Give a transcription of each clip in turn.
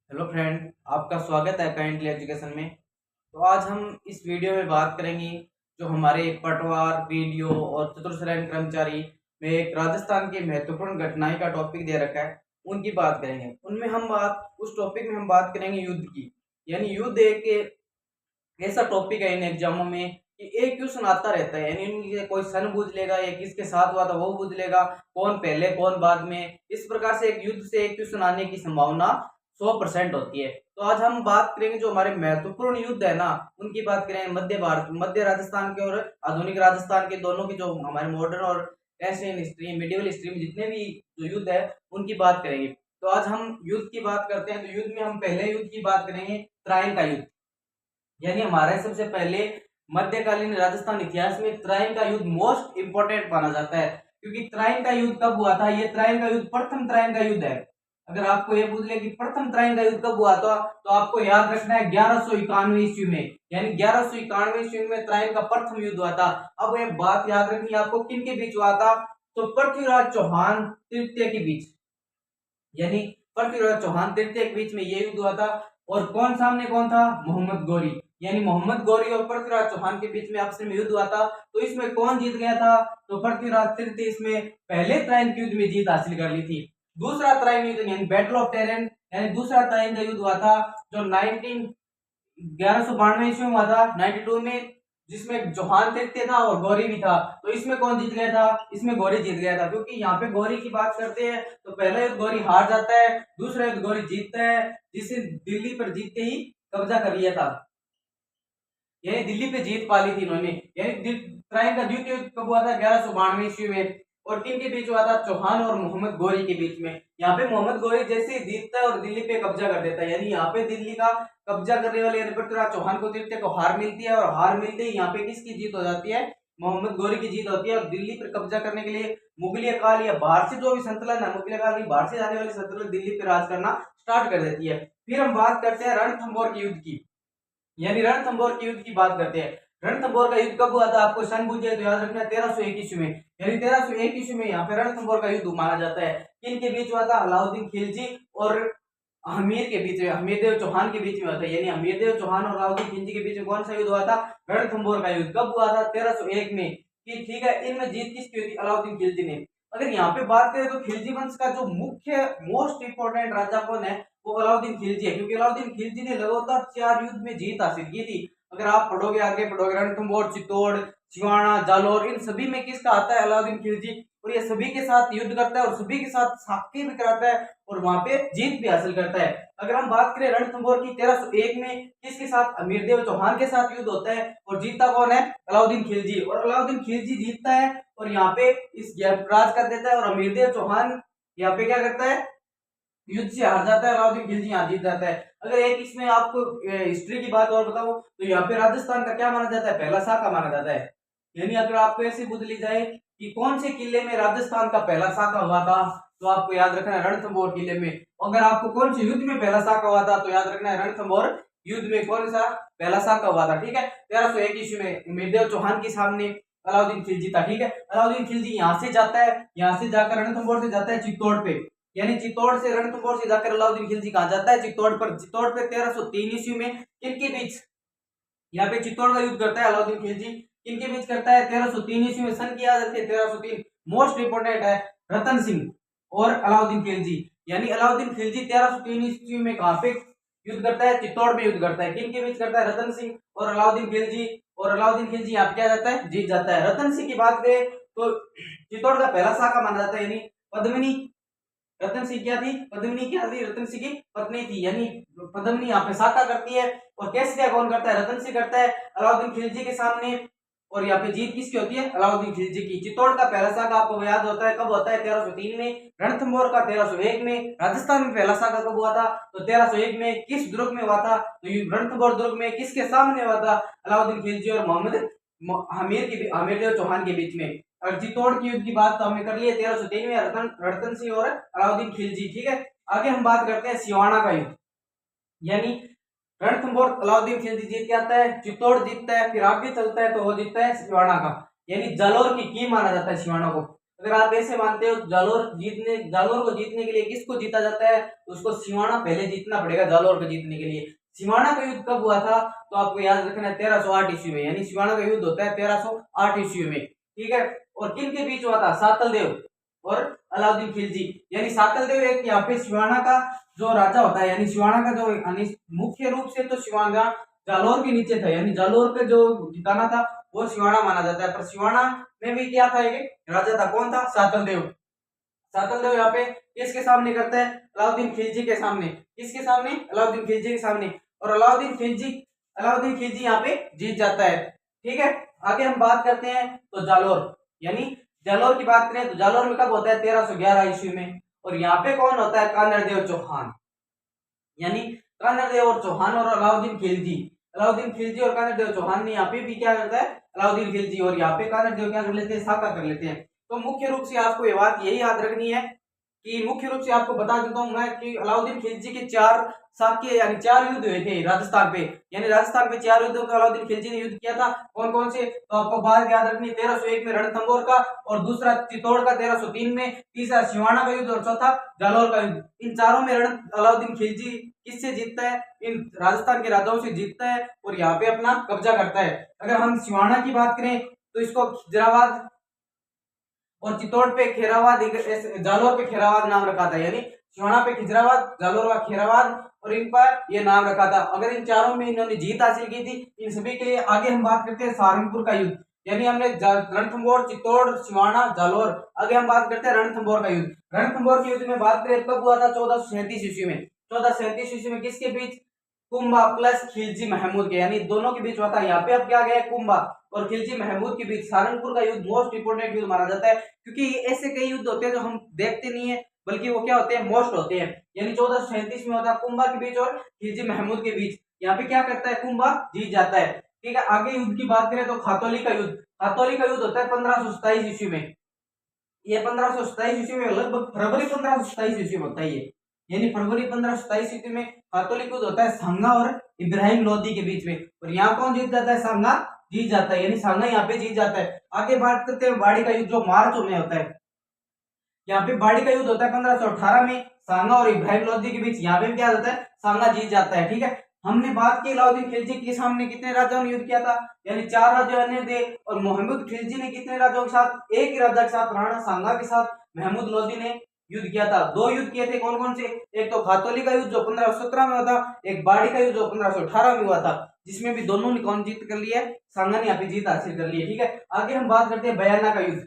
Hello friend, आपका स्वागत है काइंडली एजुकेशन में। तो आज हम इस वीडियो में बात करेंगे जो हमारे पटवार, वीडियो और चतुर्श्रेणी कर्मचारी में एक राजस्थान की महत्वपूर्ण घटनाएं का टॉपिक दे रखा है, उनकी बात करेंगे। उनमें हम बात उस टॉपिक में हम बात करेंगे युद्ध की। यानी युद्ध एक ऐसा टॉपिक है इन एग्जामों में कि एक क्वेश्चन आता रहता है। यानी इनमें कोई सन पूछ लेगा या किसके साथ हुआ था वो पूछ लेगा, कौन पहले कौन बाद में। इस प्रकार से एक युद्ध से एक क्वेश्चन आने की संभावना 100% होती है। तो आज हम बात करेंगे जो हमारे महत्वपूर्ण युद्ध है ना, उनकी बात करेंगे। मध्य भारत, मध्य राजस्थान के और आधुनिक राजस्थान के, दोनों की जो हमारे मॉडर्न और एंशिएंट हिस्ट्री, मिडिवल हिस्ट्री में जितने भी जो युद्ध है उनकी बात करेंगे। तो आज हम युद्ध की बात करते हैं। तो युद्ध में हम पहले युद्ध की बात करेंगे, त्राइन का युद्ध। यानी हमारे सबसे पहले मध्यकालीन राजस्थान इतिहास में त्राइन का युद्ध मोस्ट इंपोर्टेंट माना जाता है। क्योंकि त्राइन का युद्ध कब हुआ था? ये त्राइन का युद्ध प्रथम त्राइन का युद्ध है। अगर आपको ये पूछ ले कि प्रथम त्राइन का युद्ध कब हुआ था, तो आपको याद रखना है 1191 ईस्वी में। यानी 1191 ईस्वी में त्राइन का प्रथम युद्ध हुआ था। अब ये बात याद रखनी है आपको, किन के बीच हुआ था? तो पृथ्वीराज चौहान तृतीय के बीच। यानी पृथ्वीराज चौहान तृतीय के बीच में ये युद्ध हुआ था। और कौन सामने कौन था? मोहम्मद गौरी। यानी मोहम्मद गौरी और पृथ्वीराज चौहान के बीच में आपस में युद्ध हुआ था। तो इसमें कौन जीत गया था? तो पृथ्वीराज तृतीय इसमें पहले त्राइन के युद्ध में जीत हासिल कर ली थी। दूसरा त्राइन युद्ध यानी बैटल ऑफ टेरन, यानी दूसरा त्राइन का युद्ध हुआ था जो 1192 ईस्वी में हुआ था, 92 में, जिसमें चौहान तृतीय था और गौरी भी था। तो इसमें कौन जीत गया था? इसमें गौरी जीत गया था। क्योंकि यहाँ पे गौरी की बात करते हैं तो पहला युद्ध गौरी हार जाता है, दूसरा युद्ध गौरी जीतता है, जिससे दिल्ली पर जीतते ही कब्जा कर लिया था। यानी दिल्ली पे जीत पा ली थी इन्होंने। यानी त्राइन का द्वितीय युद्ध कब हुआ था? 1192 ईस्वी में। और किन के बीच हुआ था? चौहान और मोहम्मद गौरी के बीच में। यहाँ पे मोहम्मद गौरी जैसे ही जीतता है और दिल्ली पे कब्जा कर देता है। यानी यहाँ पे दिल्ली का कब्जा करने वाले पृथ्वीराज चौहान को तृतीय को हार मिलती है, और हार मिलते ही यहाँ पे किसकी जीत हो जाती है? मोहम्मद गौरी की जीत होती है। और दिल्ली पर कब्जा करने के लिए मुगलिया काल या बाहर से जो भी संतुलन है, मुगलिया काल की बाहर से आने वाली संतुलन दिल्ली पे राज करना स्टार्ट कर देती है। फिर हम बात करते हैं रणथंभौर के युद्ध की। यानी रणथंभौर के युद्ध की बात करते हैं। रणथंभौर का युद्ध कब हुआ था? आपको सन पूछे तो याद रखना 1301 ईस्वी में। यानी 1301 ईस्वी में यहाँ पे रणथंभौर का युद्ध माना जाता है। किन के बीच हुआ था? अलाउद्दीन खिलजी और हमीर के बीच में, हमीरदेव चौहान के बीच में हुआ था। यानी हमीरदेव चौहान और अलाउद्दीन खिलजी के बीच में कौन सा युद्ध हुआ था? रणथंभौर का युद्ध। कब हुआ था? 1301 में। कि ठीक है, इनमें जीत किसकी हुई थी? अलाउद्दीन खिलजी ने। अगर यहाँ पे बात करें तो खिलजी वंश का जो मुख्य मोस्ट इंपोर्टेंट राजा कौन है? वो अलाउद्दीन खिलजी है। क्योंकि अलाउद्दीन खिलजी ने लगातार 4 युद्ध में जीत हासिल की थी। अगर आप पढ़ोगे, आगे पढ़ोगे, रणथंभौर, चित्तौड़, सिवाना, जालौर, इन सभी में किसका आता है? अलाउद्दीन खिलजी। और ये सभी के साथ युद्ध करता है और सभी के साथ साक्ष्य भी कराता है और वहां पे जीत भी हासिल करता है। अगर हम बात करें रणथंभौर की, 1301 में किसके साथ? अमीरदेव चौहान के साथ युद्ध होता है और जीतता कौन है? अलाउद्दीन खिलजी। और अलाउद्दीन खिलजी जीतता है और यहाँ पे इस राज कर देता है। और अमीरदेव चौहान यहाँ पे क्या करता है? युद्ध से हार जाता है। अलाउद्दीन खिलजी यहाँ जीत जाता है। अगर एक इसमें आपको हिस्ट्री की बात और बताऊं तो यहाँ पे राजस्थान का क्या माना जाता है? पहला शाखा माना जाता है। यानी अगर आपको ऐसे पूछ ली जाए कि कौन से किले में राजस्थान का पहला शाखा हुआ था, तो आपको याद रखना है रणथंभौर किले में। अगर आपको कौन से युद्ध में पहला शाखा हुआ था, तो याद रखना है रणथंभौर युद्ध में कौन सा पहला शाखा हुआ था। ठीक है, 1301 ईस्वी में अमीरदेव चौहान के सामने अलाउद्दीन खिलजी था। ठीक है, अलाउद्दीन खिलजी यहाँ से जाता है, यहाँ से जाकर रणथंभौर से जाता है चित्तौड़ पे। यानी चित्तौड़ से रणथंभौर से जाकर अलाउद्दीन खिलजी कहाँ जाता है? चित्तौड़ पर। चित्तौड़ पे 1303 ईस्वी में किनके बीच यहाँ पे चित्तौड़ का युद्ध करता है अलाउद्दीन खिलजी? किनके बीच करता है? 1303 ईस्वी में। सन की याद रखिए 1303। मोस्ट इंपोर्टेंट है, रतन सिंह और अलाउद्दीन खिलजी। यानी अलाउद्दीन खिलजी 1303 ईस्वी में कहाँ पे युद्ध करता है? चित्तौड़ में युद्ध करता है। किनके बीच करता है? रतन सिंह और अलाउद्दीन खिलजी। और अलाउद्दीन खिलजी यहाँ क्या जाता है? जीत जाता है। रतन सिंह की बात करें तो चित्तौड़ का पहला शाखा माना जाता है। यानी पद्मिनी, रतन सिंह क्या थी? पद्मिनी क्या थी? रतन सिंह की पत्नी थी। यानी पद्मिनी यहाँ पे शाखा करती है। और कैसे क्या कौन करता है? रतन सिंह करता है अलाउद्दीन खिलजी के सामने। और यहाँ पे जीत किसकी होती है? अलाउद्दीन खिलजी की। चित्तौड़ का पहला शाखा आपको याद होता है कब होता है? 1303 में। रणथंभौर का 1301 में। राजस्थान में पहला शाखा कब हुआ था? तो 1301 में। किस दुर्ग में हुआ था? तो रणथंभौर दुर्ग में। किसके सामने हुआ था? अलाउद्दीन खिलजी और मोहम्मद हमीरदेव चौहान के बीच में। और चित्तौड़ की युद्ध की बात तो हमने कर ली है 1303 में, रतन सिंह और अलाउद्दीन खिलजी। ठीक है, आगे हम बात करते हैं सिवाना का युद्ध। यानी रणथंभौर अलाउद्दीन खिलजी जीत के आता है, चित्तौड़ जीतता है, फिर आगे चलता है तो वो जीतता है सिवाना का। यानी जालौर की माना जाता है सिवाना को। अगर आप ऐसे मानते हो जालोर को जीतने के लिए किसको जीता जाता है, तो उसको सिवाना पहले जीतना पड़ेगा जालोर को जीतने के लिए। सिवाना का युद्ध कब हुआ था, तो आपको याद रखना है 1308 ईस्वी में, यानी सिवाना का युद्ध होता है 1308 ईस्वी में, ठीक है। और किन के बीच हुआ था, सातल देव और अलाउद्दीन खिलजी। यानी सातल देव एक यहाँ पे सिवाना का जो राजा होता है, यानी सिवाना का जो यानी मुख्य रूप से तो सिवाना जालोर के नीचे था, यानी जालोर का जो ठिकाना था वो सिवाना माना जाता है। पर सिवाना में भी क्या था, एक राजा था, कौन था, सातल देव। सातल देव यहाँ पे किसके सामने करता है, अलाउद्दीन खिलजी के सामने। किसके सामने, अलाउद्दीन खिलजी के सामने। और अलाउद्दीन खिलजी यहाँ पे जीत जाता है, ठीक है। आगे हम बात करते हैं तो जालोर, यानी जालोर की बात करें तो जालोर में कब होता है, 1311 ईस्वी में। और यहाँ पे कौन होता है, कानरदेव चौहान। यानी कानरदेव और चौहान और अलाउद्दीन खिलजी और कानरदेव चौहान ने यहाँ पे भी क्या करता है, अलाउद्दीन खिलजी, और यहाँ पे कानरदेव क्या कर लेते हैं, साका कर लेते हैं। तो मुख्य रूप से आपको ये बात यही याद रखनी है कि मुख्य रूप से आपको बता देता हूं मैं कि अलाउद्दीन खिलजी के 4 साके यानी 4 युद्ध हुए थे राजस्थान पे। यानी राजस्थान पे 4 युद्धों में अलाउद्दीन खिलजी ने युद्ध किया था। कौन कौन से, तो आपको बात याद रखनी, 1301 में रणथंभौर का, और दूसरा चित्तौड़ का 1303 में, तीसरा सिवाना का युद्ध और चौथा जालोर का युद्ध। इन चारों में अलाउद्दीन खिलजी किससे जीतता है, इन राजस्थान के राजाओं से जीतता है और यहाँ पे अपना कब्जा करता है। अगर हम सिवाना की बात करें तो इसको खिजराबाद और चित्तौड़ पे खेराबाद, जालोर पे खेराबाद नाम रखा था। यानी सिवाना पे खिजराबाद, जालोर का खेराबाद, और इन पर ये नाम रखा था। अगर इन चारों में इन्होंने जीत हासिल की थी, इन सभी के लिए आगे हम बात करते हैं सहारनपुर का युद्ध। यानी हमने रणथंभौर, चित्तौड़, सिवाना, जालोर, आगे हम बात करते हैं रणथंभौर का युद्ध। रणथंभौर के युद्ध में बात करें कब हुआ था, 1437 ईस्वी में। 1437 ईस्वी में किसके बीच, कुंभा प्लस खिलजी महमूद के, यानी दोनों के बीच हुआ था। यहाँ पे अब क्या गया, कुंभा और खिलजी महमूद के बीच। सहारनपुर का युद्ध मोस्ट इंपोर्टेंट युद्ध माना जाता है, क्योंकि ऐसे कई युद्ध होते हैं जो हम देखते नहीं है, बल्कि वो क्या होते हैं, मोस्ट होते हैं। यानी 1437 में होता है कुंभा के बीच और खिलजी महमूद के बीच। यहाँ पे क्या करता है, कुंभा जीत जाता है, ठीक है। आगे युद्ध की बात करें तो खातौली का युद्ध। खातौली का युद्ध होता है 1527 ईस्वी में। ये 1527 ईस्वी में, लगभग फरवरी 1527 ईस्वी में होता है ये। यानी फरवरी 1527 ईस्वी में खातौली युद्ध होता है सांगा और इब्राहिम लोदी के बीच में। और यहाँ कौन जीत जाता है, सांगा जीत जाता है, यानी सांगा यहाँ पे जीत जाता है। आगे बात करते हैं बाड़ी का युद्ध, जो मार्च में होता है। यहाँ पे बाड़ी का युद्ध होता है 1518 में, सांगा और इब्राहिम लोदी के बीच। यहाँ पे क्या होता है, सांगा जीत जाता है, ठीक है। हमने बात की अलाउद्दीन खिलजी के सामने कितने राजाओं ने युद्ध किया था, यानी 4 राजाओं ने थे। और मोहम्मद खिलजी ने कितने राजाओं के साथ, एक ही राजा के साथ, राणा सांगा के साथ महमूद लोदी ने युद्ध किया था। 2 युद्ध किए थे, कौन कौन से, एक तो खातौली का युद्ध जो 1517 में हुआ था, एक बाड़ी का युद्ध जो 1518 में हुआ था, जिसमें भी दोनों ने कौन जीत कर लिया, सांगा ने यहाँ पे जीत हासिल कर ली है, ठीक है। आगे हम बात करते हैं बयाना का युद्ध।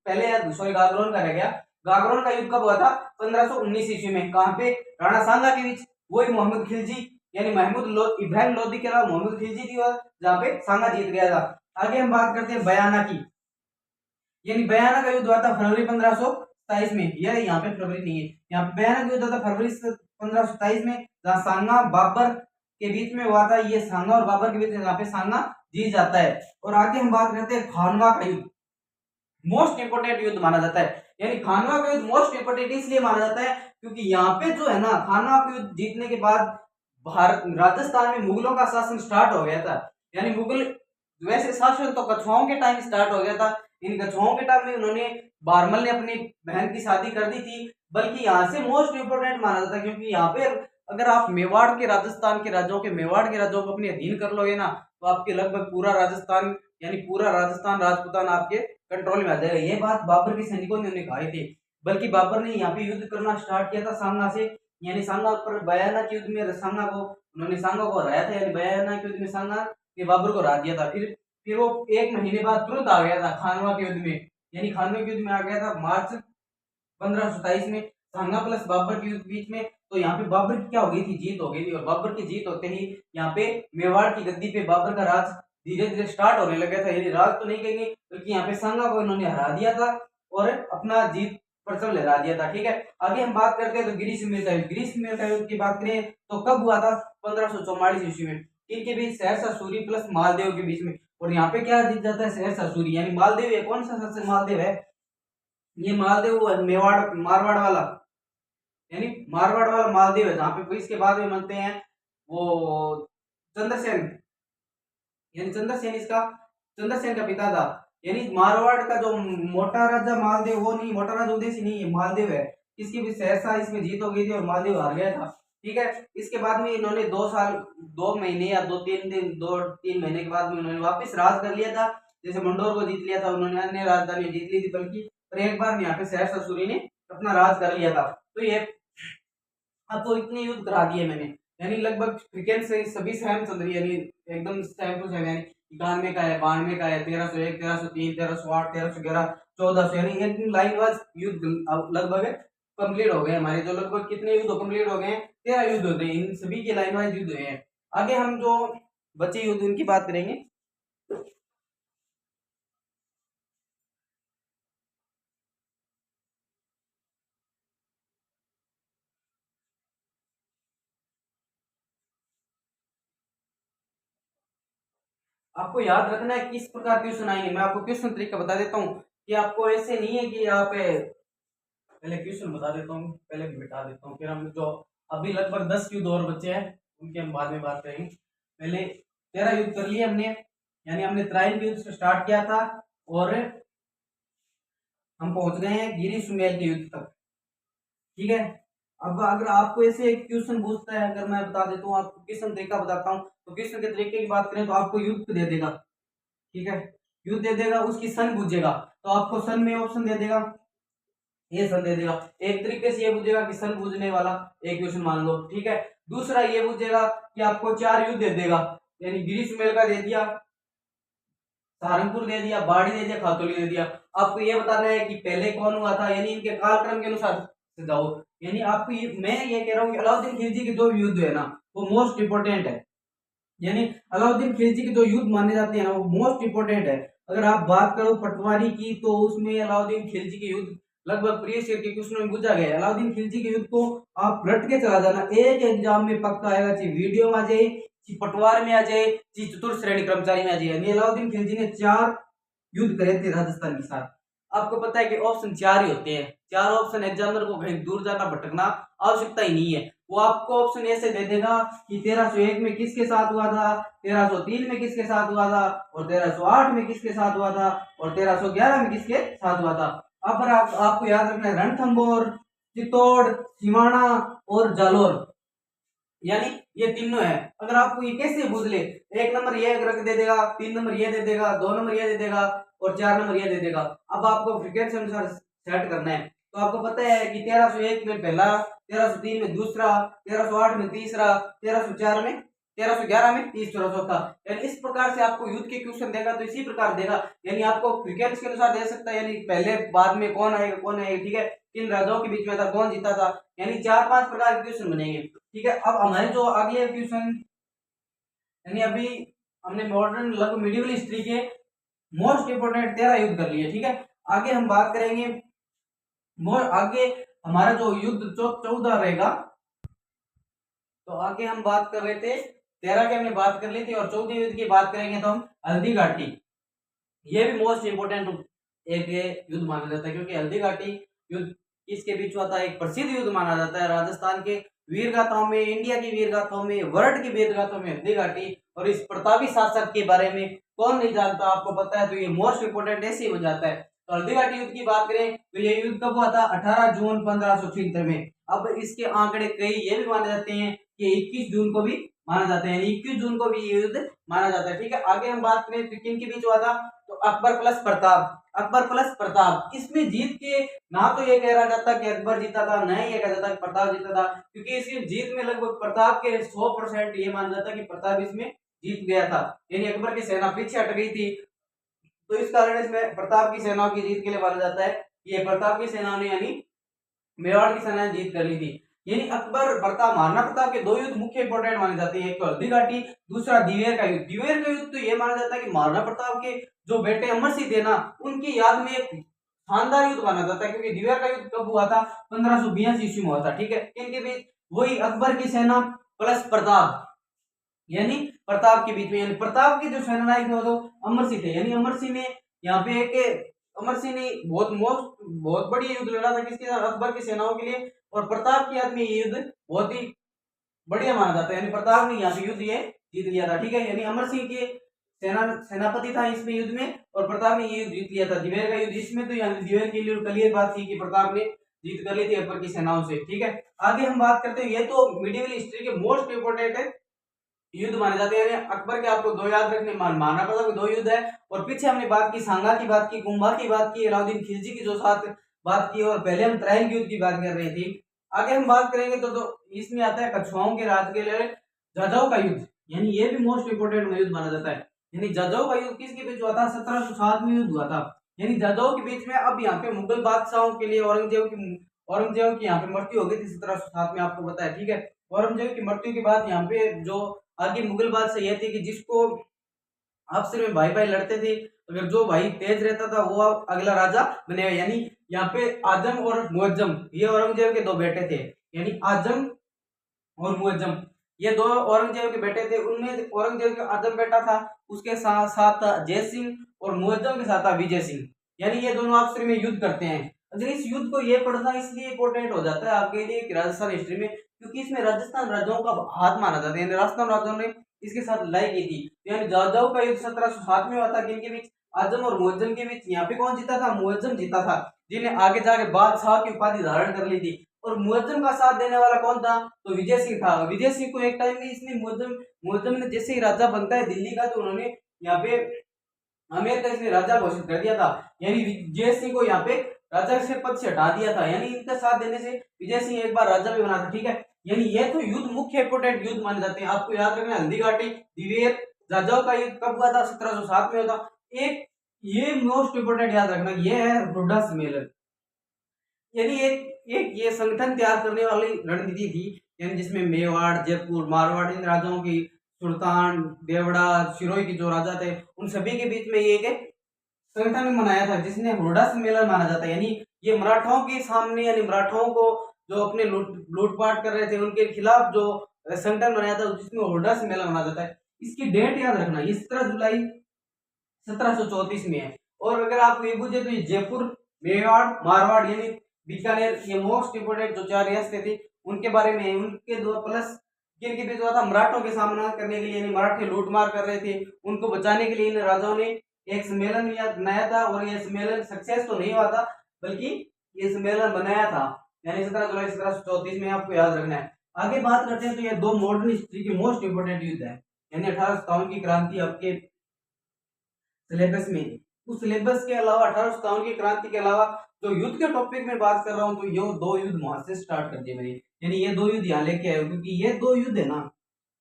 पहले सॉरी गागरोन का रह गया। गागरोन का युद्ध कब हुआ था, 1519 ईस्वी में। कहां पे, राणा सांगा के बीच, वही मोहम्मद खिलजी यानी इब्राहिम लोदी के अलावा मोहम्मद खिलजी थी, और जहाँ पे सांगा जीत गया था। आगे हम बात करते हैं बयाना की। यानी बयाना का युद्ध हुआ था फरवरी 1527 में। यह यहाँ पे फरवरी नहीं है, यहाँ पे बयाना का युद्ध हुआ था फरवरी 1527 में, जहाँ सांगा बाबर के बीच में हुआ था। ये सांगा और बाबर के बीच में, जहाँ पे सांगा जीत जाता है। और आगे हम बात करते हैं खानवा का युद्ध, मोस्ट इंपोर्टेंट युद्ध माना जाता है। यानी खानवा का युद्ध मोस्ट इंपोर्टेंट इसलिए माना जाता है क्योंकि यहाँ पे जो है ना, खानवा का युद्ध जीतने के बाद भारत राजस्थान में मुगलों का शासन स्टार्ट हो गया था। यानी मुगल वैसे शासन तो कछुआओं के टाइम स्टार्ट हो गया था। इन कछुआओं के टाइम में उन्होंने, बारमल ने अपनी बहन की शादी कर दी थी। बल्कि यहाँ से मोस्ट इंपोर्टेंट माना जाता है क्योंकि यहाँ पे अगर आप मेवाड़ के राजस्थान के राज्यों को अपने अधीन कर लोगे ना, तो आपके लगभग पूरा राजस्थान यानी पूरा राजस्थान राजपूताना आपके कंट्रोल में आ जाएगा। ये बात बाबर के सैनिकों ने उन्हें कही थी। बल्कि बाबर ने यहाँ पे युद्ध करना स्टार्ट किया था सांगा से। यानी सांगा पर बयाना के युद्ध में सांगा को हराया था। यानी बयाना के युद्ध में सांगा ने बाबर को हरा दिया था। फिर वो 1 महीने बाद तुरंत आ गया था खानवा के युद्ध में। यानी खानवा के युद्ध में आ गया था मार्च 1527 में, सांगा प्लस बाबर के युद्ध बीच में। तो यहाँ पे बाबर की क्या हो गई थी, जीत हो गई थी। और बाबर की जीत होते ही यहाँ पे मेवाड़ की गद्दी पे बाबर का राज धीरे धीरे स्टार्ट होने लगा था। यानी राज तो नहीं कहेंगे, बल्कि यहाँ पे सांगा को इन्होंने हरा दिया था और अपना जीत परचम लहरा दिया था, ठीक है। आगे हम बात करते हैं तो गिरिसिमिर का युद्ध की बात करें तो कब हुआ था, 1544 ईस्वी में। इनके बीच सहरसा सूरी प्लस मालदेव के बीच में। और यहाँ पे क्या जीत जाता है, सहरसा सूरी। यानी मालदेव है, कौन सा सबसे मालदेव है, ये मालदेव वो मारवाड़ वाला, यानी मारवाड़ वाला मालदेव है, जहाँ पे इसके बाद में मानते हैं वो चंद्रसेन, यानी चंद्रसेन का पिता था। यानी मारवाड़ का जो मोटा राजा मालदेव, वो नहीं, मोटा राजा उदयसिंह नहीं, ये मालदेव है। इसकी भी सहसा इसमें जीत हो गई थी और मालदेव हार गया था। ठीक है, इसके बाद में इन्होंने 2 साल 2 महीने या 2-3 दिन 2-3 महीने के बाद में उन्होंने वापस राज कर लिया था। जैसे मंडोर को जीत लिया था उन्होंने, अन्य राजधानी जीत ली थी, बल्कि पर एक बार यहाँ पे सहसा सूरी ने अपना राज कर लिया था। तो ये आपको इतने युद्ध करा दिए मैंने, यानी लगभग क्रिकेट से सभी सहम चल रही है, यानी एकदम सेम टू सेम, यानी 91 का है, 92 का है, 1301, 1303, 1308, 1311, 1400, यानी एक लाइन वाइज युद्ध लगभग कंप्लीट हो गए हमारे। जो लगभग कितने युद्ध कंप्लीट हो गए हैं, 13 युद्ध होते हैं, इन सभी के लाइन वाइज युद्ध हुए हैं। आगे हम जो बचे युद्ध उनकी बात करेंगे। आपको याद रखना है किस प्रकार क्वेश्चन आएंगे। मैं आपको क्वेश्चन तरीका बता देता हूँ कि आपको ऐसे नहीं है कि आप पहले क्वेश्चन बता देता हूँ, पहले मिटा देता हूँ, फिर हम जो अभी लगभग 10 युद्ध और बचे हैं उनके हम बाद में बात करेंगे। पहले 13 युद्ध कर लिए हमने, यानी हमने त्राइन युद्ध से स्टार्ट किया था और हम पहुंच गए हैं गिरी सुमेल के युद्ध तक। ठीक है, अब अगर आपको ऐसे एक क्वेश्चन पूछता है, अगर मैं बता देता हूँ आपको क्वेश्चन तरीका बताता हूँ, तो क्वेश्चन के तरीके की बात करें तो आपको युद्ध दे देगा। ठीक है, युद्ध दे देगा, उसकी सन पूछेगा, तो आपको सन में ऑप्शन दे देगा, ये सन दे देगा। एक तरीके से ये पूछेगा कि सन पूछने वाला एक क्वेश्चन मान लो। ठीक है, दूसरा ये पूछेगा कि आपको 4 युद्ध दे देगा, यानी गिरी सुमेल का दे दिया, सहारनपुर दे दिया, बाड़ी दे दिया, खातौली दे दिया। आपको ये बताना है कि पहले कौन हुआ था, यानी इनके कालक्रम के अनुसार से जाओ। यानी आपको मैं ये कह रहा हूँ कि अलाउद्दीन खिलजी के जो युद्ध है ना वो मोस्ट इंपोर्टेंट है, यानी अलाउद्दीन खिलजी के जो युद्ध माने जाते हैं ना वो मोस्ट इंपोर्टेंट है। अगर आप बात करो पटवारी की तो उसमें अलाउद्दीन खिलजी के युद्ध लगभग प्रीवियस ईयर के क्वेश्चन में पूछा गया है। अलाउद्दीन खिलजी के युद्ध को आप रट के चला जाना, एक एग्जाम में पक्का आएगा, चाहे वीडियो में आ जाए, चाहे पटवार में आ जाए, चाहे चतुर्थ श्रेणी कर्मचारी में आ जाए। यानी अलाउद्दीन खिलजी ने 4 युद्ध करे थे राजस्थान के साथ। आपको पता है कि ऑप्शन 4 ही होते हैं, 4 ऑप्शन, एग्जामिनर को कहीं दूर जाना भटकना आवश्यकता ही नहीं है। वो आपको ऑप्शन ऐसे दे देगा कि 1301 में किसके साथ हुआ था, 1303 में किसके साथ हुआ था, और 1308 में किसके साथ हुआ था, और 1311 में किसके साथ हुआ था। अब आपको याद रखना है रणथंभौर, चित्तौड़, सिमाना और जालोर, यानी ये तीनों है। अगर आपको ये कैसे पूछ ले, 1 नंबर ये रख दे देगा, 3 नंबर ये दे देगा, 2 नंबर ये दे देगा और 4 नंबर ये दे देगा। अब आपको फ्रीक्वेंसी अनुसार सेट करना है। तो आपको पता है कि 1301 में पहला, 1303 में दूसरा, 1308 में तीसरा, 1304 में, 1311 में तीसरा, चौथा। यानी इस प्रकार से आपको युद्ध के क्वेश्चन देगा तो इसी प्रकार देगा, यानी आपको फ्रीक्वेंसी के अनुसार दे सकता है, यानी पहले बाद में कौन आएगा कौन आएगा। ठीक है, किन राजाओं के बीच में था, कौन जीता था, यानी 4-5 प्रकार के क्वेश्चन बनेंगे। ठीक है, अब हमारे जो अगले क्वेश्चन, यानी अभी हमने मॉडर्न लगभग मिडिवल हिस्ट्री के मोस्ट इंपोर्टेंट 13 युद्ध कर लिए। ठीक है, आगे हम बात करेंगे आगे हमारा जो युद्ध 14 रहेगा। तो आगे हम बात कर रहे थे 13 की हमने बात कर ली थी, और 14 युद्ध की बात करेंगे तो हम हल्दी घाटी, ये भी मोस्ट इंपोर्टेंट एक युद्ध माना जाता है, क्योंकि हल्दी घाटी युद्ध इसके बीच हुआ था, एक प्रसिद्ध युद्ध माना जाता है। राजस्थान के वीर गाथाओं में, इंडिया की वीर गाथाओं में, वर्ल्ड की वीर गाथाओं में हल्दी घाटी, और इस प्रतापी शासक के बारे में कौन नहीं जानता, आपको पता है, तो ये मोस्ट इंपोर्टेंट ऐसे ही हो जाता है। तो हल्दी घाटी युद्ध की बात करें तो ये युद्ध कब हुआ था, 18 जून 1576 में। अब इसके आंकड़े कई ये भी माने जाते हैं कि 21 जून को भी माना जाता है, 21 जून को भी ये युद्ध माना जाता है। ठीक है, आगे हम बात करें तो किन के बीच हुआ था, तो अकबर प्लस प्रताप, अकबर प्लस प्रताप। इसमें जीत के ना तो ये कह रहा जाता कि अकबर जीता था, न ही ये कहा जाता कि प्रताप जीता था, क्योंकि इसकी जीत में लगभग प्रताप के 100% ये माना जाता कि प्रताप इसमें जीत गया था, यानी अकबर की सेना पीछे हट गई थी। तो इस कारण इसमें प्रताप की सेनाओं की जीत के लिए माना जाता है ये प्रताप की सेना ने, यानी मेवाड़ की सेना ने जीत कर ली थी। यानी अकबर प्रताप, महाराणा प्रताप के 2 युद्ध मुख्य इंपोर्टेंट माने जाते हैं, एक तो हल्दी घाटी, दूसरा दिवेर का युद्ध। दिवेर का युद्ध तो ये माना जाता है कि महाराणा प्रताप के जो बेटे अमर सिंह थे ना उनकी याद में एक शानदार युद्ध माना जाता है, क्योंकि दिवेर का युद्ध कब हुआ था, 1582 ईस्वी में हुआ था। ठीक है, इनके बीच वही अकबर की सेना प्लस प्रताप, यानी प्रताप के बीच में, यानी प्रताप के जो सेनानायक थे वो तो अमर सिंह थे, यानी अमर सिंह ने यहाँ पे एक, अमर सिंह ने बहुत बड़ी युद्ध लड़ा था किसके साथ, अकबर की सेनाओं के लिए, और प्रताप की याद में ये युद्ध बहुत ही बढ़िया माना जाता है, यानी प्रताप ने यहाँ पे युद्ध ये जीत लिया था। ठीक है, यानी अमर सिंह के सेनापति था इसमें युद्ध में, और प्रताप ने ये युद्ध जीत लिया था। दिवेर का युद्ध इसमें, तो यहाँ दिवेर के लिए क्लियर बात थी कि प्रताप ने जीत कर ली थी अकबर की सेनाओं से। ठीक है, आगे हम बात करते हैं, ये तो मिडिवल हिस्ट्री के मोस्ट इंपोर्टेंट है युद्ध माने जाते हैं। अकबर के आपको दो याद रखने मानना पड़ेगा, दो युद्ध है। और पीछे हमने बात की सांगा की बात की, कुंभा की बात की, अलाउद्दीन खिलजी की जो साथ बात की, और पहले हम त्राइन युद्ध की बात कर रहे थे। आगे हम बात करेंगे तो इसमें आता है कछुआओं के राज के लिए जाजाऊ का युद्ध, यानी ये भी मोस्ट इंपोर्टेंट युद्ध माना जाता है। यानी जाजाऊ का युद्ध किसके बीच हुआ था? 1707 में युद्ध हुआ था, यानी जाजाऊ के बीच में। अब यहाँ पे मुगल बादशाहों के लिए औरंगजेब की यहाँ पे मृत्यु हो गई थी 1707 में, आपको पता है। ठीक है, औरंगजेब की मृत्यु के बाद यहाँ पे जो आगे मुगल बादशाह ये थे कि जिसको आपस में भाई भाई लड़ते थे, अगर जो भाई तेज रहता था वो अगला राजा बनेगा। यानी यहाँ पे आजम और मुअज्जम ये औरंगजेब के दो बेटे थे, यानी आजम और मुअज्जम ये दो औरंगजेब के बेटे थे। उनमें औरंगजेब का आजम बेटा था, उसके साथ साथ था जय सिंह, और मुअज्जम के साथ था विजय सिंह। यानी ये दोनों आपस में युद्ध करते हैं। अगर इस युद्ध को ये पढ़ना इसलिए इंपॉर्टेंट हो जाता है आपके लिए कि राजस्थान हिस्ट्री में, क्योंकि इसमें राजस्थान राजाओं का हाथ माना जाता है। राजस्थान राजाओं ने इसके साथ लड़ाई की थी। यानी जाजाऊ का युद्ध 1707 में हुआ था, किनके बीच? आजम और मुअज्जम के बीच। यहाँ पे कौन जीता था? मुअज्जम जीता था, जिन्हें आगे जाके बादशाह की उपाधि धारण कर ली थी। और मुअज्जम का साथ देने वाला कौन था? तो विजय सिंह था। विजय सिंह को एक टाइम में इसने मुअज्जम ने जैसे ही राजा बनता है दिल्ली का, तो उन्होंने यहाँ पे आमेर का इसने राजा घोषित कर दिया था। यानी विजय सिंह को यहाँ पे राजा से पद से हटा दिया था। यानी इनका साथ देने से विजय सिंह एक बार राजा भी बना था। ठीक है, यानी ये तो युद्ध मुख्य इंपोर्टेंट युद्ध माने जाते हैं। आपको याद रखना, हल्दी घाटी, दिवेर, जाजाऊ का युद्ध कब हुआ था? 1707 में हुआ था। एक ये मोस्ट इंपोर्टेंट याद रखना, ये है हुड्डा सम्मेलन। यानी एक ये संगठन तैयार करने वाली रणनीति थी, यानी जिसमें मेवाड़, जयपुर, मारवाड़ इन राजाओं की, सुल्तान, देवड़ा, सिरोही के जो राजा थे, उन सभी के बीच में ये एक संगठन बनाया था, जिसने हुड्डा सम्मेलन माना जाता है। यानी ये मराठाओं के सामने, यानी मराठाओं को जो अपने लूटपाट कर रहे थे उनके खिलाफ जो संगठन बनाया था, जिसमें हुड्डा सम्मेलन माना जाता है। इसकी डेट याद रखना, ये 17 जुलाई 1734 में है। और अगर आपको ये पूछे तो ये जयपुर, मेवाड़, मारवाड़ यानी बीकानेर, ये मोस्ट इंपोर्टेंट जो चार रियासतें थी उनके बारे में है। उनके दो प्लस किनके बीच हुआ था? मराठों के सामना करने के लिए, यानी मराठे लूटमार कर रहे थे, उनको बचाने के लिए इन राजाओं ने एक सम्मेलन बनाया था। और ये सम्मेलन सक्सेस तो नहीं हुआ था, बल्कि ये सम्मेलन बनाया था, यानी 17 जुलाई 1734 में, आपको याद रखना है। आगे बात करते हैं तो ये दो मॉडर्न हिस्ट्री के मोस्ट इंपोर्टेंट युद्ध है, यानी 1857 की क्रांति आपके सिलेबस में। उस सिलेबस के अलावा 1857 की क्रांति के अलावा जो युद्ध के टॉपिक में बात कर रहा हूँ, तो ये दो युद्ध वहां से स्टार्ट कर दिए मैंने, यानी ये दो युद्ध यहाँ लेके आए, क्योंकि ये दो युद्ध है ना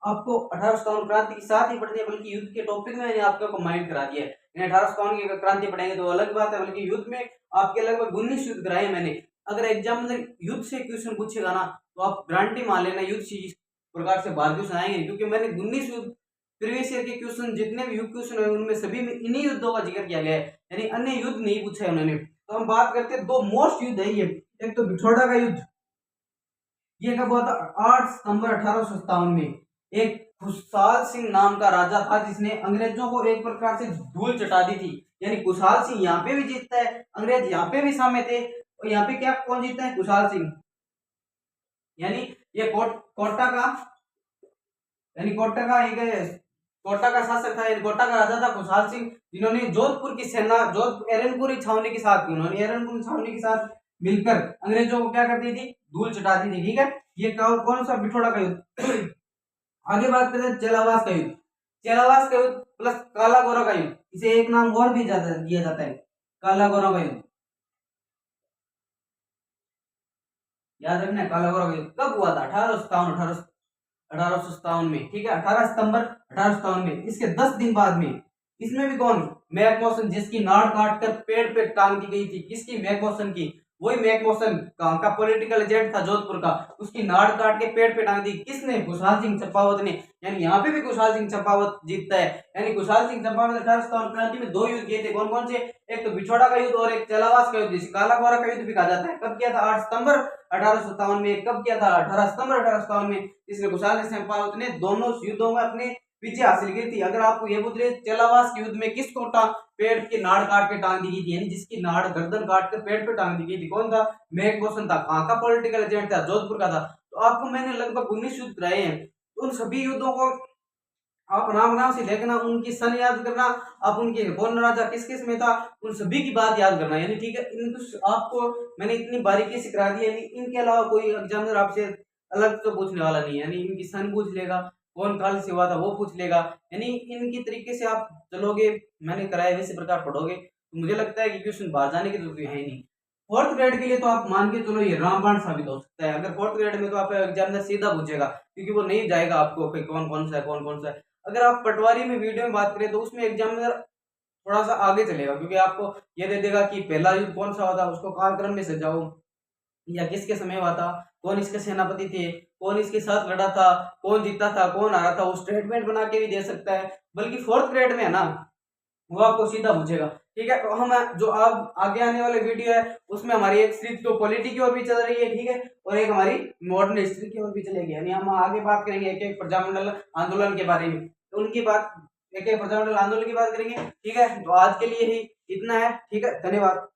आपको 1857 क्रांति के साथ ही पढ़नी है, बल्कि युद्ध के टॉपिक में मैंने आपको कंबाइन करा दिया है। 1857 की क्रांति पढ़ेंगे तो अलग बात है, बल्कि युद्ध में आपके लगभग 19 युद्ध कराए मैंने। अगर एग्जाम में युद्ध से क्वेश्चन पूछेगा ना, तो आप गारंटी मान लेना युद्ध से इस प्रकार से बात क्वेश्चन आएंगे, क्योंकि मैंने 19 युद्ध प्रीवियस ईयर के क्वेश्चन जितने भी युद्ध क्वेश्चन है उनमें सभी में इन्हीं युद्धों का जिक्र किया गया है, यानी अन्य युद्ध नहीं पूछा है उन्होंने। तो हम बात करते हैं दो मोस्ट युद्ध है ये, एक तो बिछोड़ा का युद्ध, ये कब हुआ था? 8 सितंबर 1857 में। एक खुशहाल सिंह नाम का राजा था, जिसने अंग्रेजों को एक प्रकार से धूल चटा दी थी। यानी खुशहाल सिंह यहाँ पे भी जीतता है, अंग्रेज यहाँ पे भी सामने थे, और यहाँ पे क्या कौन जीतता है? खुशहाल सिंह। यानी ये कोटा का, यानी कोटा का शासक था, कोटा का राजा था खुशहाल सिंह, जिन्होंने जोधपुर की सेना, एरनपुरी छावनी के साथ उन्होंने एरनपुर छावनी के साथ मिलकर अंग्रेजों को क्या कर दी थी? धूल चटा दी थी। ठीक है, ये कौन सा? बिछोड़ा का युद्ध। आगे बात करते हैं चेलावास का युद्ध। चेलावास का युद्ध प्लस काला गोरा का युद्ध, इसे एक नाम और भी दिया जाता है, काला गोरा का युद्ध। याद रखना है, काला गोरा का युद्ध कब हुआ था? 1857 में। ठीक है, 18 सितंबर 1857 में। इसके 10 दिन बाद में इसमें भी कौन? मैकमोहसन, जिसकी नाड़ काट कर पेड़ पे टांग दी गई थी। किसकी? मैकमोहसन की। वही मैकमोहसन कहाँ का पॉलिटिकल एजेंट था, जोधपुर का, उसकी नाड़ काट के पेड़ पे टांग दी। किसने? खुशहाल सिंह चंपावत ने। यानी यहाँ पे भी खुशहाल सिंह चंपावत जीतता है। यानी खुशहाल सिंह चंपावत 1857 क्रांति में दो युद्ध किए थे, कौन कौन से? एक तो बिछोड़ा का युद्ध और एक चेलावास का युद्ध, जिसे काला गोरा का युद्ध भी कहा जाता है। कब किया था? 8 सितंबर 1857 में। कब किया था? 18 सितंबर 1857 में। इसलिए खुशहाल सिंह चंपावत ने दोनों युद्धों में अपने विजय हासिल की थी। अगर आपको ये पूछ रहे चेलावास के युद्ध में किसको पेड़ की नाड़ काट के टांग दी गई थी, यानी जिसकी नाड़ गर्दन काट कर पेड़ पे टांग दी गई थी, कौन था? मैकमोहसन था। कहाँ का पॉलिटिकल एजेंट था? जोधपुर का था। तो आपको मैंने लगभग 19 युद्ध कराए हैं, उन सभी युद्धों को आप राम नाम से देखना, उनकी सन याद करना, आप उनके कौन राजा किस किस में था, उन सभी की बात याद करना, यानी ठीक है। इनको आपको मैंने इतनी बारीकी से करा दी, यानी इनके अलावा कोई एग्जामिनर आपसे अलग तो पूछने वाला नहीं है। यानी इनकी सन पूछ लेगा, कौन काल से हुआ था वो पूछ लेगा, यानी इनकी तरीके से आप चलोगे, मैंने कराया इसी प्रकार पढ़ोगे, तो मुझे लगता है कि क्वेश्चन बाहर जाने की जरूरत है ही नहीं। फोर्थ ग्रेड के लिए तो आप मान के चलो ये रामबाण साबित हो सकता है। अगर फोर्थ ग्रेड में तो आप एग्जामिनर सीधा पूछेगा, क्योंकि वो नहीं जाएगा आपको कि कौन कौन सा है कौन कौन सा है। अगर आप पटवारी में वीडियो में बात करें तो उसमें एग्जामिनर थोड़ा सा आगे चलेगा, क्योंकि आपको ये दे देगा कि पहला युद्ध कौन सा हुआ था, उसको कालक्रम में सजाओ, या किसके समय हुआ था, कौन इसके सेनापति थे, कौन इसके साथ लड़ा था, कौन जीता था, कौन हारा था, वो स्टेटमेंट बना के भी दे सकता है। बल्कि फोर्थ ग्रेड में है ना, वो आपको सीधा पूछेगा। ठीक है, तो हम जो अब आगे आने वाले वीडियो है उसमें हमारी एक सीरीज तो पॉलिटी की ओर भी चल रही है, ठीक है, और एक हमारी मॉडर्न हिस्ट्री की ओर भी चलेगी। यानी हम आगे बात करेंगे एक एक प्रजामंडल आंदोलन के बारे में, तो उनकी बात, एक एक प्रजामंडल आंदोलन की बात करेंगे। ठीक है, तो आज के लिए ही इतना है। ठीक है, धन्यवाद।